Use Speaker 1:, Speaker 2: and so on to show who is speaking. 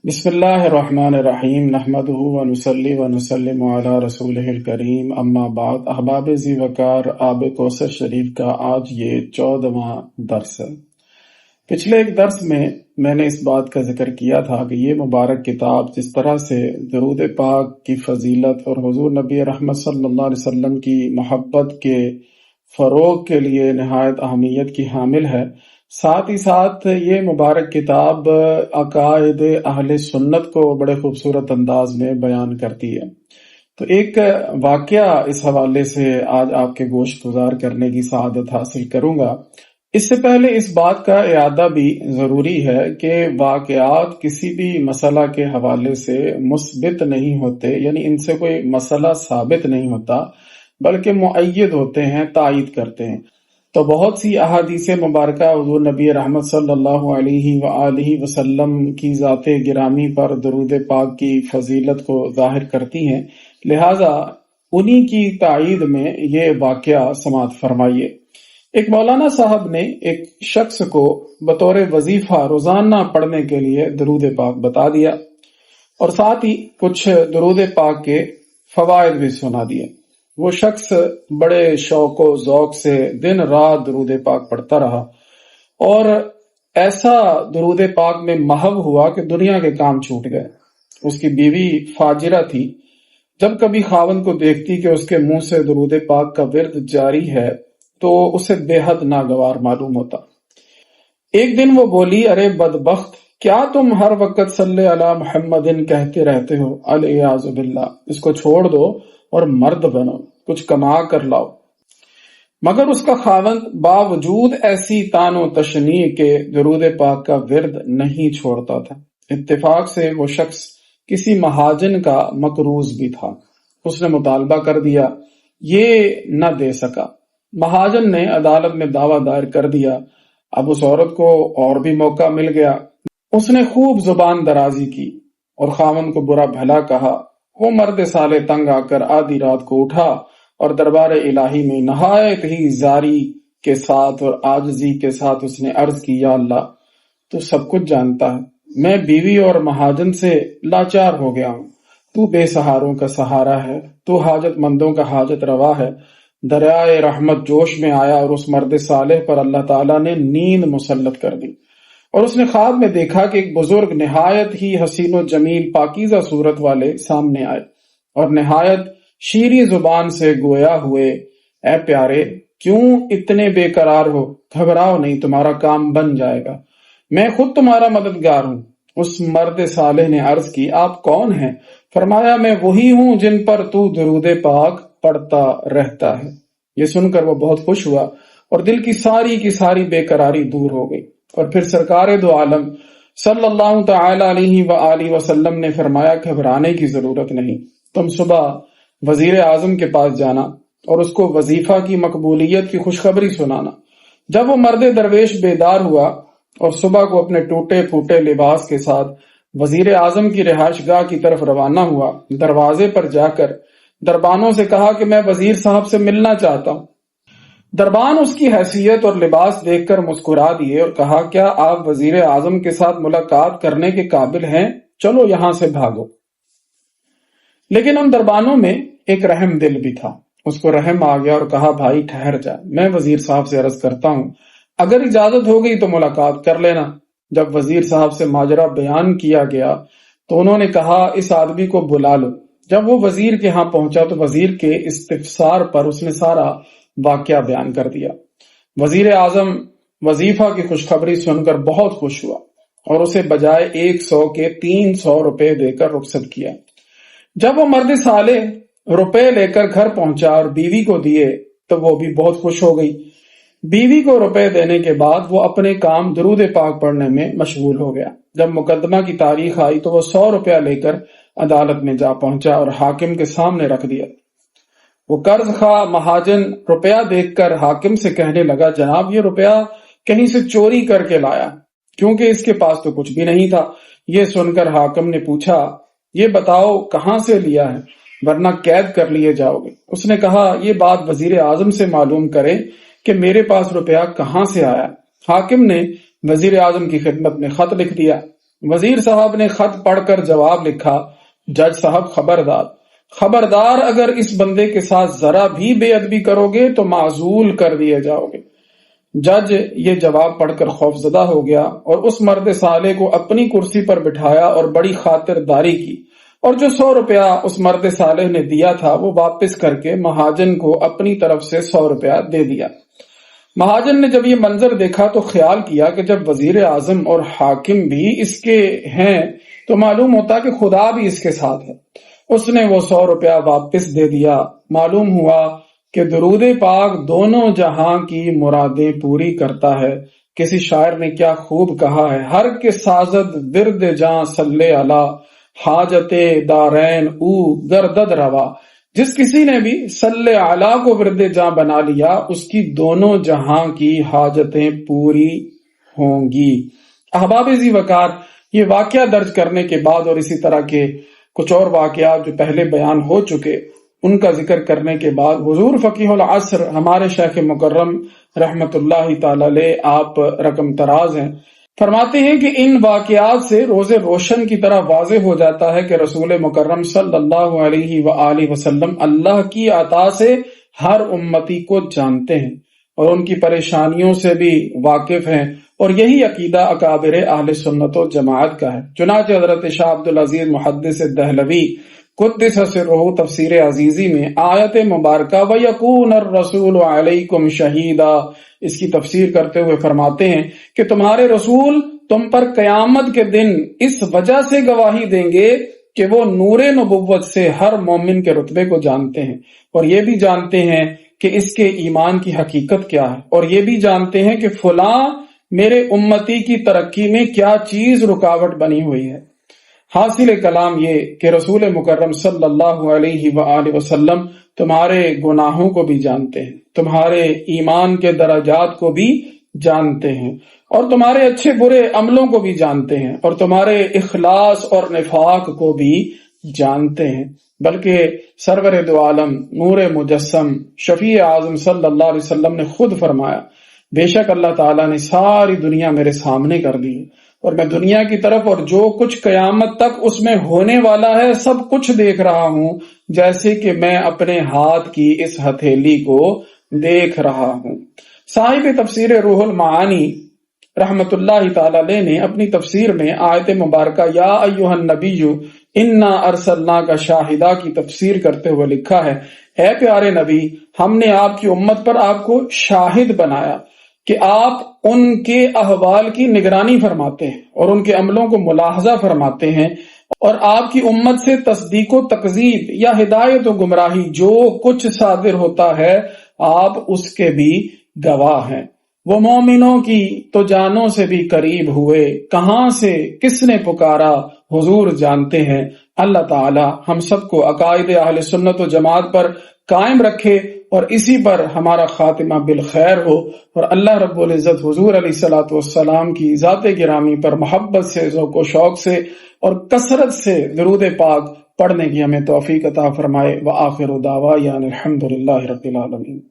Speaker 1: بسم اللہ الرحمن الرحیم نحمده ونصلی ونسلم علی رسولہ الکریم اما بعد احباب ذی وقار آب کوثر شریف کا آج یہ 14واں درس ہے۔ پچھلے ایک درس میں نے اس بات کا ذکر کیا تھا کہ یہ مبارک کتاب جس طرح سے درود پاک کی فضیلت اور حضور نبی رحمت صلی اللہ علیہ وسلم کی محبت کے فروغ کے لیے نہایت اہمیت کی حامل ہے، ساتھ ہی ساتھ یہ مبارک کتاب عقائد اہل سنت کو بڑے خوبصورت انداز میں بیان کرتی ہے۔ تو ایک واقعہ اس حوالے سے آج آپ کے گوشت گزار کرنے کی سعادت حاصل کروں گا۔ اس سے پہلے اس بات کا اعادہ بھی ضروری ہے کہ واقعات کسی بھی مسئلہ کے حوالے سے مثبت نہیں ہوتے، یعنی ان سے کوئی مسئلہ ثابت نہیں ہوتا بلکہ مؤید ہوتے ہیں، تائید کرتے ہیں۔ تو بہت سی احادیث مبارکہ حضور نبی رحمت صلی اللہ علیہ وآلہ وسلم کی ذات گرامی پر درود پاک کی فضیلت کو ظاہر کرتی ہیں، لہٰذا انہی کی تائید میں یہ واقعہ سماعت فرمائیے۔ ایک مولانا صاحب نے ایک شخص کو بطور وظیفہ روزانہ پڑھنے کے لیے درود پاک بتا دیا اور ساتھ ہی کچھ درود پاک کے فوائد بھی سنا دیے۔ وہ شخص بڑے شوق و ذوق سے دن رات درود پاک پڑھتا رہا اور ایسا درود پاک میں محو ہوا کہ دنیا کے کام چھوٹ گئے۔ اس کی بیوی فاجرہ تھی، جب کبھی خاوند کو دیکھتی کہ اس کے منہ سے درود پاک کا ورد جاری ہے تو اسے بے حد ناگوار معلوم ہوتا۔ ایک دن وہ بولی، ارے بدبخت، کیا تم ہر وقت صلی علی محمد کہتے رہتے ہو؟ الیاذ باللہ، اس کو چھوڑ دو اور مرد بنو، کچھ کما کر لاؤ۔ مگر اس کا خاوند باوجود ایسی تان و تشنیع کے درود پاک کا ورد نہیں چھوڑتا تھا۔ اتفاق سے وہ شخص کسی مہاجن کا مقروض بھی تھا، اس نے مطالبہ کر دیا، یہ نہ دے سکا۔ مہاجن نے عدالت میں دعویٰ دائر کر دیا۔ اب اس عورت کو اور بھی موقع مل گیا، اس نے خوب زبان درازی کی اور خاوند کو برا بھلا کہا۔ وہ مرد صالح تنگ آ کر آدھی رات کو اٹھا اور دربار الہی میں نہایت ہی زاری کے ساتھ اور عاجزی کے ساتھ اس نے عرض کی، یا اللہ، تو سب کچھ جانتا ہے، میں بیوی اور مہاجن سے لاچار ہو گیا ہوں، تو بے سہاروں کا سہارا ہے، تو حاجت مندوں کا حاجت روا ہے۔ دریائے رحمت جوش میں آیا اور اس مرد صالح پر اللہ تعالیٰ نے نیند مسلط کر دی اور اس نے خواب میں دیکھا کہ ایک بزرگ نہایت ہی حسین و جمیل پاکیزہ صورت والے سامنے آئے اور نہایت شیریں زبان سے گویا ہوئے، اے پیارے، کیوں اتنے بے قرار ہو؟ گھبراؤ نہیں، تمہارا کام بن جائے گا، میں خود تمہارا مددگار ہوں۔ اس مرد صالح نے عرض کی، آپ کون ہیں؟ فرمایا، میں وہی ہوں جن پر تو درود پاک پڑھتا رہتا ہے۔ یہ سن کر وہ بہت خوش ہوا اور دل کی ساری بے قراری دور ہو گئی۔ اور پھر سرکار دو عالم صلی اللہ تعالی علیہ وآلہ وسلم نے فرمایا، گھبرانے کی ضرورت نہیں، تم صبح وزیر اعظم کے پاس جانا اور اس کو وظیفہ کی مقبولیت کی خوشخبری سنانا۔ جب وہ مرد درویش بیدار ہوا اور صبح کو اپنے ٹوٹے پھوٹے لباس کے ساتھ وزیر اعظم کی رہائش گاہ کی طرف روانہ ہوا، دروازے پر جا کر دربانوں سے کہا کہ میں وزیر صاحب سے ملنا چاہتا ہوں۔ دربان اس کی حیثیت اور لباس دیکھ کر مسکرا دیے اور کہا، کیا آپ وزیر اعظم کے ساتھ ملاقات کرنے کے قابل ہیں؟ چلو یہاں سے بھاگو۔ لیکن ان دربانوں میں ایک رحم دل بھی تھا، اس کو رحم آ گیا اور کہا، بھائی ٹھہر جا، میں وزیر صاحب سے عرض کرتا ہوں، اگر اجازت ہو گئی تو ملاقات کر لینا۔ جب وزیر صاحب سے ماجرا بیان کیا گیا تو انہوں نے کہا، اس آدمی کو بلا لو۔ جب وہ وزیر کے ہاں پہنچا تو وزیر کے استفسار پر اس نے سارا واقعہ بیان کر دیا۔ وزیر اعظم وظیفہ کی خوشخبری سن کر بہت خوش ہوا اور اسے بجائے 100 کے 300 روپے دے کر رخصت کیا۔ جب وہ مرد صالح روپے لے کر گھر پہنچا اور بیوی کو دیے تو وہ بھی بہت خوش ہو گئی۔ بیوی کو روپے دینے کے بعد وہ اپنے کام درود پاک پڑھنے میں مشغول ہو گیا۔ جب مقدمہ کی تاریخ آئی تو وہ 100 روپیہ لے کر عدالت میں جا پہنچا اور حاکم کے سامنے رکھ دیا۔ وہ قرض خواہ مہاجن روپیہ دیکھ کر حاکم سے کہنے لگا، جناب یہ روپیہ کہیں سے چوری کر کے لایا، کیونکہ اس کے پاس تو کچھ بھی نہیں تھا۔ یہ سن کر حاکم نے پوچھا، یہ بتاؤ کہاں سے لیا ہے، ورنہ قید کر لیے جاؤ گے۔ اس نے کہا، یہ بات وزیر اعظم سے معلوم کرے کہ میرے پاس روپیہ کہاں سے آیا۔ حاکم نے وزیر اعظم کی خدمت میں خط لکھ دیا وزیر صاحب نے خط پڑھ کر جواب لکھا، جج صاحب خبردار اگر اس بندے کے ساتھ ذرا بھی بے ادبی کرو گے تو معزول کر دیے جاؤ گے۔ جج یہ جواب پڑھ کر خوفزدہ ہو گیا اور اس مرد صالح کو اپنی کرسی پر بٹھایا اور بڑی خاطرداری کی، اور جو 100 روپیہ اس مرد صالح نے دیا تھا وہ واپس کر کے مہاجن کو اپنی طرف سے 100 روپیہ دے دیا۔ مہاجن نے جب یہ منظر دیکھا تو خیال کیا کہ جب وزیر اعظم اور حاکم بھی اس کے ہیں تو معلوم ہوتا کہ خدا بھی اس کے ساتھ ہے۔ اس نے وہ 100 روپیہ واپس دے دیا۔ معلوم ہوا کہ درود پاک دونوں جہاں کی مرادیں پوری کرتا ہے۔ کسی شاعر نے کیا خوب کہا ہے، ہر کے سازد ورد جاں صلی علی، حاجت دارین او گردد روا۔ جس کسی نے بھی صلی علی کو ورد جاں بنا لیا اس کی دونوں جہاں کی حاجتیں پوری ہوں گی۔ احباب ذی وقار، یہ واقعہ درج کرنے کے بعد اور اسی طرح کے کچھ اور واقعات جو پہلے بیان ہو چکے ان کا ذکر کرنے کے بعد حضور فقیہ العصر ہمارے شیخ مکرم رحمت اللہ تعالی علیہ آپ رقم تراز ہیں، فرماتے ہیں کہ ان واقعات سے روز روشن کی طرح واضح ہو جاتا ہے کہ رسول مکرم صلی اللہ علیہ وآلہ وسلم اللہ کی عطا سے ہر امتی کو جانتے ہیں اور ان کی پریشانیوں سے بھی واقف ہیں، اور یہی عقیدہ اکابر اہل سنت و جماعت کا ہے۔ چنانچہ حضرت شاہ عبدالعزیز محدث دہلوی قدس سرہ تفسیر عزیزی میں آیت مبارکہ وَيَكُونَ الرَّسُولُ عَلَيْكُمْ شَهِيدًا اس کی تفسیر کرتے ہوئے فرماتے ہیں کہ تمہارے رسول تم پر قیامت کے دن اس وجہ سے گواہی دیں گے کہ وہ نور نبوت سے ہر مومن کے رتبے کو جانتے ہیں، اور یہ بھی جانتے ہیں کہ اس کے ایمان کی حقیقت کیا ہے، اور یہ بھی جانتے ہیں کہ فلاں میرے امتی کی ترقی میں کیا چیز رکاوٹ بنی ہوئی ہے۔ حاصل کلام یہ کہ رسول مکرم صلی اللہ علیہ وآلہ وسلم تمہارے گناہوں کو بھی جانتے ہیں، تمہارے ایمان کے درجات کو بھی جانتے ہیں، اور تمہارے اچھے برے عملوں کو بھی جانتے ہیں، اور تمہارے اخلاص اور نفاق کو بھی جانتے ہیں۔ بلکہ سرور دو عالم نور مجسم شفیع اعظم صلی اللہ علیہ وسلم نے خود فرمایا، بے شک اللہ تعالیٰ نے ساری دنیا میرے سامنے کر دی اور میں دنیا کی طرف اور جو کچھ قیامت تک اس میں ہونے والا ہے سب کچھ دیکھ رہا ہوں، جیسے کہ میں اپنے ہاتھ کی اس ہتھیلی کو دیکھ رہا ہوں۔ صاحب تفسیر روح المعانی رحمت اللہ تعالی علیہ نے اپنی تفسیر میں آیت مبارکہ یا ایھا النبی انا ارسلناک شاہدا کی تفسیر کرتے ہوئے لکھا ہے، اے پیارے نبی، ہم نے آپ کی امت پر آپ کو شاہد بنایا کہ آپ ان کے احوال کی نگرانی فرماتے ہیں اور ان کے عملوں کو ملاحظہ فرماتے ہیں، اور آپ کی امت سے تصدیق و تکذیب یا ہدایت و گمراہی جو کچھ صادر ہوتا ہے آپ اس کے بھی گواہ ہیں۔ وہ مومنوں کی تو جانوں سے بھی قریب ہوئے، کہاں سے کس نے پکارا حضور جانتے ہیں۔ اللہ تعالی ہم سب کو عقائد اہل سنت و جماعت پر قائم رکھے اور اسی پر ہمارا خاتمہ بالخیر ہو، اور اللہ رب العزت حضور علیہ الصلوۃ والسلام کی ذات گرامی پر محبت سے، ذوق و شوق سے اور کثرت سے درود پاک پڑھنے کی ہمیں توفیق عطا فرمائے۔ وآخر دعوانا الحمد للہ رب العالمین۔